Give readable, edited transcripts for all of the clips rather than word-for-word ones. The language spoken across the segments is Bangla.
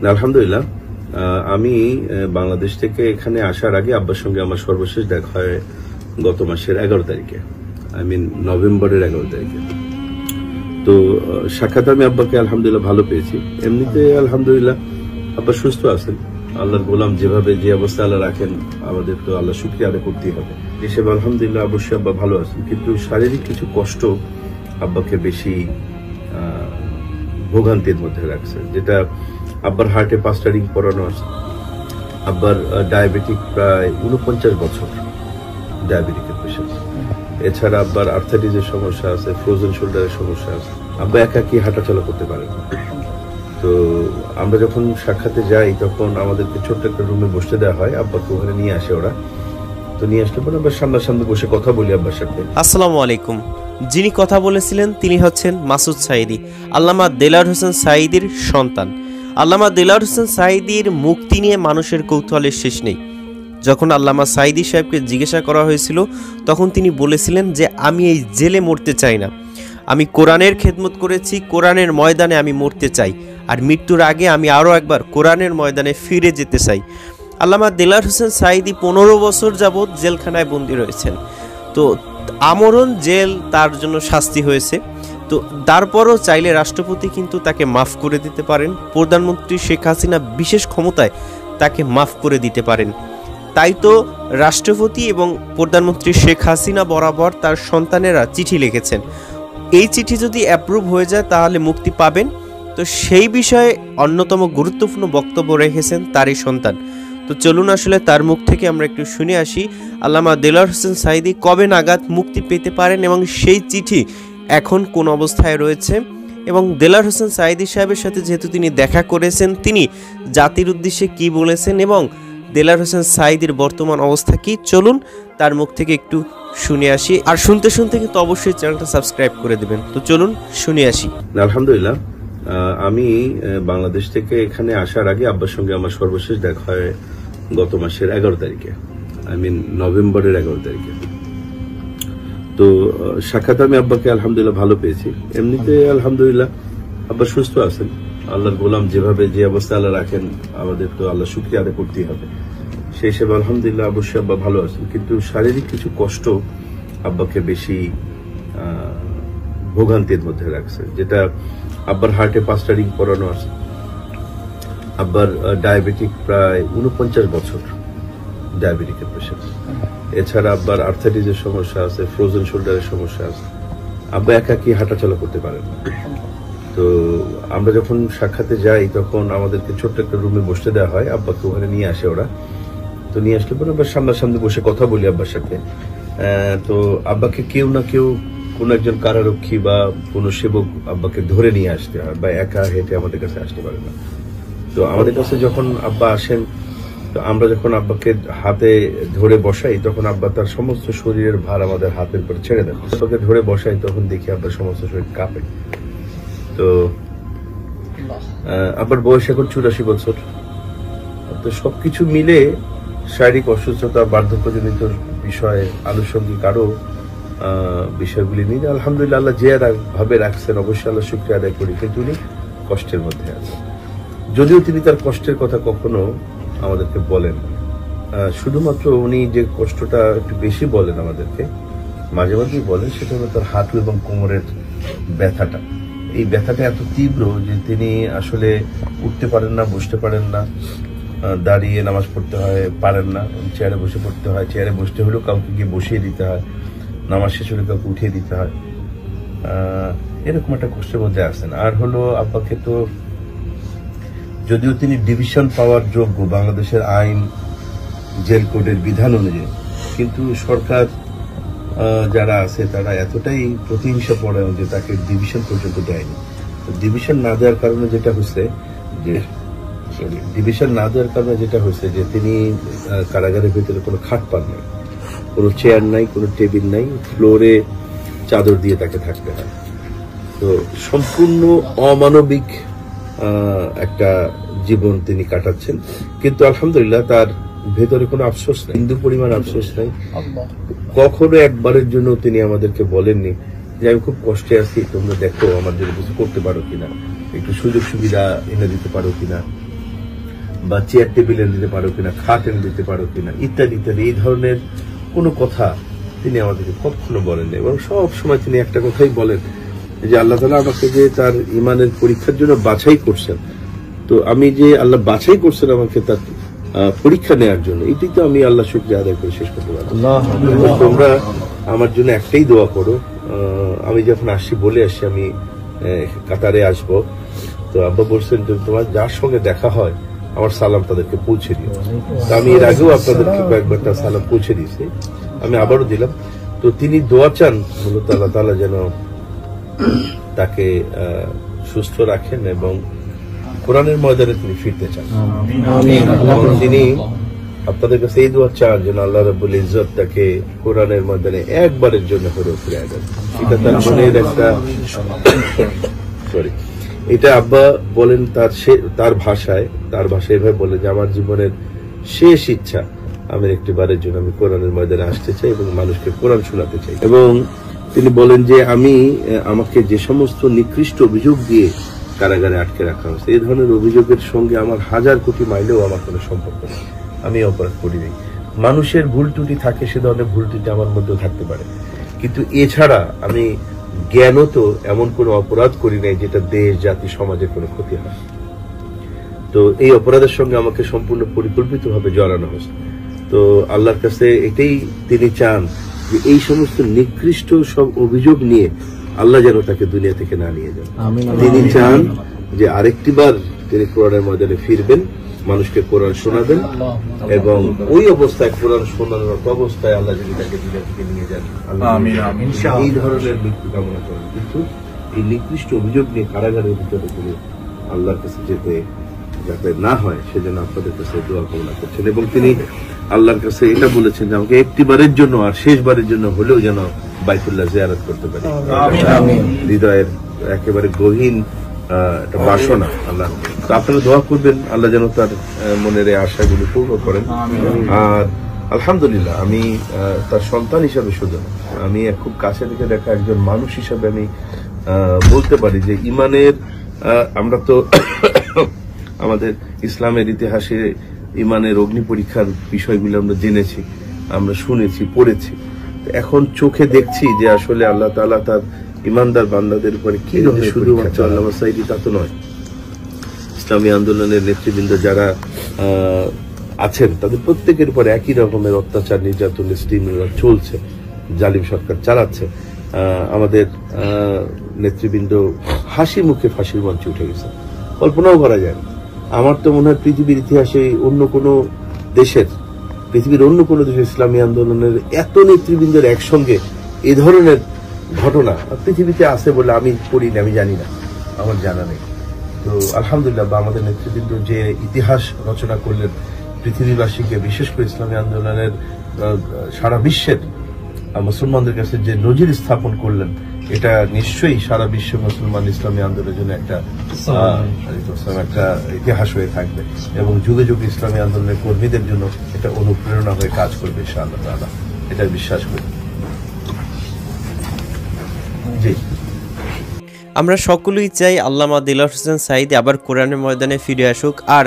আলহামদুলিল্লাহ, আমি বাংলাদেশ থেকে এখানে আসার আগে আব্বার সঙ্গে আমার সর্বশেষ দেখা হয় গত মাসের 11 তারিখে, নভেম্বরের 11 তারিখে। তো সাক্ষাৎ আমি আব্বাকে আলহামদুলিল্লাহ ভালো পেয়েছি। এমনিতে আলহামদুলিল্লাহ আব্বা সুস্থ আছেন। আল্লাহর গোলাম যেভাবে যে অবস্থা আল্লাহ রাখেন, আমাদের তো আল্লাহ শুকরিয়া আদায় করতেই হবে। হিসেবে আলহামদুলিল্লাহ অবশ্যই আব্বা ভালো আছেন, কিন্তু শারীরিক কিছু কষ্ট আব্বাকে বেশি ভোগান্তির মধ্যে রাখছে, যেটা আব্বার হার্টে 5টা রিং পরানো আছে। আব্বার ডায়াবেটিক প্রায় 49 বছর ডায়াবেটিকের পেশেন্ট। এছাড়া আব্বার আর্থাইটিসের সমস্যা আছে, ফ্রোজেন শোল্ডারের সমস্যা আছে। আব্বা একাকি হাঁটাচলা করতে পারেন না। তো আমরা যখন সাক্ষাতে যাই তখন আমাদেরকে ছোট্ট একটা রুমে বসতে দেওয়া হয়, আব্বাকে ওখানে নিয়ে আসে ওরা। তো নিয়ে আসলে পরে আমরা সামনাসামনি বসে কথা বলি আব্বার সাথে। আসসালামু আলাইকুম। যিনি কথা বলেছিলেন তিনি হচ্ছেন মাসুদ সাঈদী, আল্লামা দেলাওয়ার হোসেন সাঈদীর সন্তান। আল্লামা দেলাওয়ার হোসেন সাঈদীর মুক্তি নিয়ে মানুষের কৌতূহলের শেষ নেই। যখন আল্লামা সাঈদী সাহেবকে জিজ্ঞাসা করা হয়েছিল তখন তিনি বলেছিলেন যে আমি এই জেলে মরতে চাই না, আমি কোরআনের খেদমত করেছি, কোরআনের ময়দানে আমি মরতে চাই, আর মৃত্যুর আগে আমি আরও একবার কোরআনের ময়দানে ফিরে যেতে চাই। আল্লামা দেলাওয়ার হোসেন সাঈদী 15 বছর যাবৎ জেলখানায় বন্দী রয়েছেন। তো আমরণ জেল তার জন্য শাস্তি হয়েছে। তো তারপরও চাইলে রাষ্ট্রপতি কিন্তু তাকে মাফ করে দিতে পারেন, প্রধানমন্ত্রী শেখ হাসিনা বিশেষ ক্ষমতায় তাকে মাফ করে দিতে পারেন। তাই তো রাষ্ট্রপতি এবং প্রধানমন্ত্রী শেখ হাসিনা বরাবর তার সন্তানেরা চিঠি লিখেছেন। এই চিঠি যদি অ্যাপ্রুভ হয়ে যায় তাহলে মুক্তি পাবেন। তো সেই বিষয়ে অন্যতম গুরুত্বপূর্ণ বক্তব্য রেখেছেন তারই সন্তান। তো চলুন আসলে তার মুখ থেকে আমরা একটু শুনে আসি আল্লামা দেলাওয়ার হোসেন সাঈদী কবে নাগাদ মুক্তি পেতে পারেন এবং সেই চিঠি এখন কোন অবস্থায় রয়েছে, এবং দেলাওয়ার হোসেন সাঈদী সাহেবের সাথে যেহেতু তিনি দেখা করেছেন তিনি জাতির উদ্দেশ্যে কি বলেছেন এবং দেলাওয়ার হোসেন সাঈদীর বর্তমান অবস্থা কি, চলুন তার মুখ থেকে একটু শুনে আসি। আর শুনতে শুনতে কিন্তু অবশ্যই চ্যানেলটা সাবস্ক্রাইব করে দেবেন। তো চলুন শুনে আসি। আলহামদুলিল্লাহ, আমি বাংলাদেশ থেকে এখানে আসার আগে আব্বার সঙ্গে আমার সর্বশেষ দেখা হয় গত মাসের 11 তারিখে, নভেম্বরের 11 তারিখে। তো সাক্ষাৎ আমি আব্বাকে আলহামদুলিল্লাহ ভালো পেয়েছি। এমনিতে আলহামদুলিল্লাহ আব্বা সুস্থ আছেন। আল্লাহর গোলাম যেভাবে যে অবস্থা আল্লাহ রাখেন, আমাদের তো আল্লাহ শুকরিয়া আদায় করতেই হবে। সেই হিসেবে আলহামদুলিল্লাহ অবশ্যই আব্বা ভালো আছেন, কিন্তু শারীরিক কিছু কষ্ট আব্বাকে বেশি ভোগান্তির মধ্যে রাখছে, যেটা আব্বার হার্টে 5টা রিং পরানো আছে। আব্বার ডায়াবেটিক প্রায় 49 বছর ডায়াবেটিকের পেশেন্ট। এছাড়া আব্বার আর্থাইটিসের সমস্যা আছে, ফ্রোজেন শোল্ডারের সমস্যা আছে। আব্বা একাকি হাঁটাচলা করতে পারেন না। তো আমরা যখন সাক্ষাতে যাই তখন আমাদেরকে ছোট্ট একটা রুমে বসতে দেওয়া হয়, আব্বাকে ওখানে নিয়ে আসে ওরা। তো নিয়ে আসলে পরে আমরা সামনাসামনি বসে কথা বলি আব্বার সাথে। তো আব্বাকে কেউ না কেউ, কোন একজন কারারক্ষী বা কোন সেবক আব্বাকে ধরে নিয়ে আসতে হয়, বা একা হেঁটে আমাদের কাছে আসতে পারে না। তো আমাদের কাছে যখন আব্বা আসেন, তো আমরা যখন আব্বাকে হাতে ধরে বসাই তখন আব্বা তার সমস্ত শরীরের ভার আমাদের হাতের উপর ছেড়ে দেন। আব্বাকে ধরে বসাই তখন দেখি আব্বার সমস্ত শরীর কাঁপে। তো আব্বার বয়স এখন 84 বছর। তো সবকিছু মিলে শারীরিক অসুস্থতা, বার্ধক্যজনিত বিষয়, আনুষঙ্গিক আরো বিষয়গুলি নিয়ে আলহামদুলিল্লাহ আল্লাহ যে ভাবে রাখছেন, অবশ্যই আল্লাহ শুকরিয়া আদায় করি। কিন্তু উনি কষ্টের মধ্যে আছেন, যদিও তিনি তার কষ্টের কথা কখনো আমাদেরকে বলেন না। শুধুমাত্র উনি যে কষ্টটা একটু বেশি বলেন আমাদেরকে, মাঝে মাঝেই বলেন, সেটা হলো তার হাঁটু এবং কোমরের ব্যথাটা। এই ব্যথাটা এত তীব্র যে তিনি আসলে উঠতে পারেন না, বসতে পারেন না, দাঁড়িয়ে নামাজ পড়তে হয় পারেন না, চেয়ারে বসে পড়তে হয়, চেয়ারে বসতে হলেও কাউকে গিয়ে বসিয়ে দিতে হয়, নামাজ শেষ হলে কাউকে উঠিয়ে দিতে হয়। এরকম একটা কষ্টের মধ্যে আছেন। আর হলো আব্বাকে তো, যদিও তিনি ডিভিশন পাওয়ার যোগ্য বাংলাদেশের আইন, জেল কোডের বিধান অনুযায়ী, কিন্তু সরকার যারা আছে তারা এতটাই প্রতিহিংসা পরায়ণ যে তাকে ডিভিশন পর্যন্ত দেয়নি। ডিভিশন না দেওয়ার কারণে যেটা হয়েছে যে তিনি কারাগারের ভিতরে কোনো খাট পান নাই, কোনো চেয়ার নাই, কোনো টেবিল নাই, ফ্লোরে চাদর দিয়ে তাকে থাকতে হয়। তো সম্পূর্ণ অমানবিক একটা জীবন তিনি কাটাচ্ছেন। কিন্তু আলহামদুলিল্লাহ তার ভেতরে কোনো আফসোস নাই, হিন্দু পরিমাণ আফসোস নাই। কখনো একবারের জন্য তিনি আমাদেরকে বলেননি যে আমি খুব কষ্টে আছি, তোমরা দেখো আমার জন্য কিছু করতে পারো কিনা, একটু সুযোগ সুবিধা এনে দিতে পারো কিনা। বা চেয়ার টেবিল এনে দিতে পারো কিনা, খাট এনে দিতে পারো কিনা, ইত্যাদি ইত্যাদি এই ধরনের কোনো কথা তিনি আমাদেরকে কখনো বলেন না। এবং সব সময় তিনি একটা কথাই বলেন যে আল্লাহ তাআলা আমাকে যে তার ইমানের পরীক্ষার জন্য বাছাই করছেন, তো আমি যে আল্লাহ বাছাই করছেন আমাকে তার পরীক্ষা নেওয়ার জন্য, এটাই তো আমি আল্লাহ শুকরিয়া আদায় করে শেষ করতে পারবো। তোমরা আমার জন্য একটাই দোয়া করো, আমি যখন আসছি বলে আসছি আমি কাতারে আসব, তো আব্বা বলছেন তোমার যার সঙ্গে দেখা হয় আমার সালাম তাদেরকে পৌঁছে দিও। তো আমি এর আগেও আপনাদেরকে কয়েকবার তার সালাম পৌঁছে দিয়েছি, আমি আবারও দিলাম। তো তিনি দোয়া চান মূলত আল্লাহ তাআলা যেন তাকে সুস্থ রাখেন এবং কোরআনের ময়দানে তিনি ফিরতে চান। এবং তিনি আপনাদের কাছে এই দোয়া চান যেন আল্লাহ রাব্বুল ইজ্জত তাকে কোরআনের ময়দানে একবারের জন্য হলেও ফিরে দেন। এটা তার মনের একটা সরি, এটা আব্বা বলেন তার ভাষায় এভাবে বলে যে আমার জীবনের শেষ ইচ্ছা আমি একটিবারের জন্য আমি কোরআনের ময়দানে আসতে চাই এবং মানুষকে কোরআন শোনাতে চাই। এবং তিনি বলেন যে আমাকে যে সমস্ত নিকৃষ্ট অভিযোগ দিয়ে কারাগারে আটকে রাখা হয়েছে, এই ধরনের অভিযোগের সঙ্গে আমার 1000 কোটি মাইলেও আমার কোনো সম্পর্ক নেই, আমি অপরাধ করিনি। মানুষের ভুল ত্রুটি থাকে, সে ধরনের ভুল ত্রুটি আমার মধ্যেও থাকতে পারে, কিন্তু এছাড়া আমি জ্ঞানত এমন কোনো অপরাধ করি নাই যেটা দেশ জাতি সমাজের কোনো ক্ষতি হয়। তো এই অপরাধের সঙ্গে আমাকে সম্পূর্ণ পরিকল্পিতভাবে জড়ানো হয়েছে। তো আল্লাহর কাছে এটাই তিনি চান যে এই সমস্ত নিকৃষ্ট সব অভিযোগ নিয়ে আল্লাহ যেন তাকে দুনিয়া থেকে না নিয়ে যান। তিনি চান যে আরেকটিবার তিনি কোরআনের ময়দানে ফিরবেন, মানুষকে কোরআন শোনাবেন এবং ওই অবস্থায় কোরআন শোনানোর অবস্থায় আল্লাহ যদি তাকে দুনিয়া থেকে নিয়ে যান, এই ধরনের মৃত্যু কামনা করেন। কিন্তু এই নিকৃষ্ট অভিযোগ নিয়ে কারাগারের ভিতরে তিনি আল্লাহর কাছে যেতে যাতে না হয় সেজন্য আপনাদের কাছে দোয়া কামনা করছেন। এবং তিনি আল্লাহর কাছে এটা বলেছেন যে আমাকে একটিবারের জন্য আর শেষবারের জন্য হলেও যেন বাইতুল্লাহ জিয়ারত করতে পারি। হৃদয়ের একেবারে গহীন একটা বাসনা আল্লাহ। তো আপনারা দোয়া করবেন আল্লাহ যেন তার মনের এই আশাগুলো পূর্ণ করেন। আর আলহামদুলিল্লাহ আমি তার সন্তান হিসাবে শুধু আমি খুব কাছে থেকে দেখা একজন মানুষ হিসাবে আমি বলতে পারি যে ইমানের আমরা তো আমাদের ইসলামের ইতিহাসে ইমানের অগ্নি পরীক্ষার বিষয়গুলো আমরা জেনেছি, আমরা শুনেছি, পড়েছি। এখন চোখে দেখছি যে আসলে আল্লাহ তাআলা তার ইমানদার বান্দাদের উপরে কি শুধুমাত্র আল্লামা সাঈদী তা তো নয়, ইসলামী আন্দোলনের নেতৃবৃন্দ যারা আছেন তাদের প্রত্যেকের উপর একই রকমের অত্যাচার, নির্যাতন, স্টিমুলার চলছে, জালিম সরকার চালাচ্ছে। আমাদের নেতৃবৃন্দ হাসি মুখে ফাঁসির মঞ্চে উঠে গেছে, কল্পনাও করা যায় না। আমার তো মনে হয় পৃথিবীর ইতিহাসে পৃথিবীর অন্য কোনো দেশে ইসলামী আন্দোলনের এত নেতৃবৃন্দের একসঙ্গে এ ধরনের ঘটনা পৃথিবীতে আছে বলে আমি পড়িনি, আমি জানি না, আমার জানা নেই। তো আলহামদুলিল্লাহ আমাদের নেতৃবৃন্দ যে ইতিহাস রচনা করলেন পৃথিবীবাসীকে, বিশেষ করে ইসলামী আন্দোলনের সারা বিশ্বের মুসলমানদের কাছে যে নজির স্থাপন করলেন, এটা নিশ্চয়ই সারা বিশ্ব মুসলমান ইসলামী আন্দোলনের জন্য একটা ইতিহাস হয়ে থাকবে এবং যুগে যুগে ইসলামী আন্দোলনের কর্মীদের জন্য এটা অনুপ্রেরণা হয়ে কাজ করবে ইনশাআল্লাহ তাআলা, এটা বিশ্বাস করি। জি, আমরা সকলেই চাই আল্লামা দেলোয়ার হোসেন সাঈদী আবার কোরআনের ময়দানে ফিরে আসুক, আর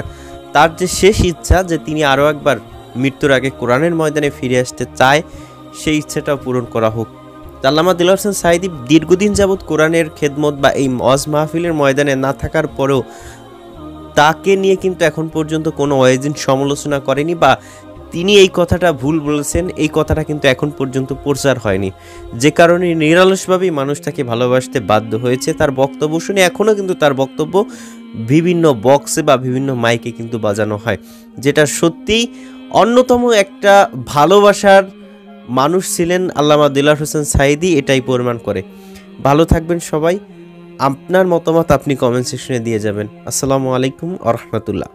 তার যে শেষ ইচ্ছা যে তিনি আরও একবার মৃত্যুর আগে কোরআনের ময়দানে ফিরে আসতে চায়, সেই ইচ্ছাটাও পূরণ করা হোক। আল্লামা দেলোয়ার হোসেন সাঈদী দীর্ঘদিন যাবৎ কোরআনের খেদমত বা এই ওয়াজ মাহফিলের ময়দানে না থাকার পরেও তাকে নিয়ে কিন্তু এখন পর্যন্ত কোনো ওয়াজিন সমালোচনা করেনি, বা তিনি এই কথাটা ভুল বলেছেন এই কথাটা কিন্তু এখন পর্যন্ত প্রচার হয়নি, যে কারণে নিরলসভাবেই মানুষ তাকে ভালোবাসতে বাধ্য হয়েছে। তার বক্তব্য শুনে এখনও কিন্তু তার বক্তব্য বিভিন্ন বক্সে বা বিভিন্ন মাইকে কিন্তু বাজানো হয়, যেটা সত্যিই অন্যতম একটা ভালোবাসার মানুষ ছিলেন আল্লামা দেলোয়ার হোসেন সাঈদী, এটাই প্রমাণ করে। ভালো থাকবেন সবাই, আপনার মতামত আপনি কমেন্ট সেকশনে দিয়ে যাবেন। আসসালামু আলাইকুম ওয়া রাহমাতুল্লাহ।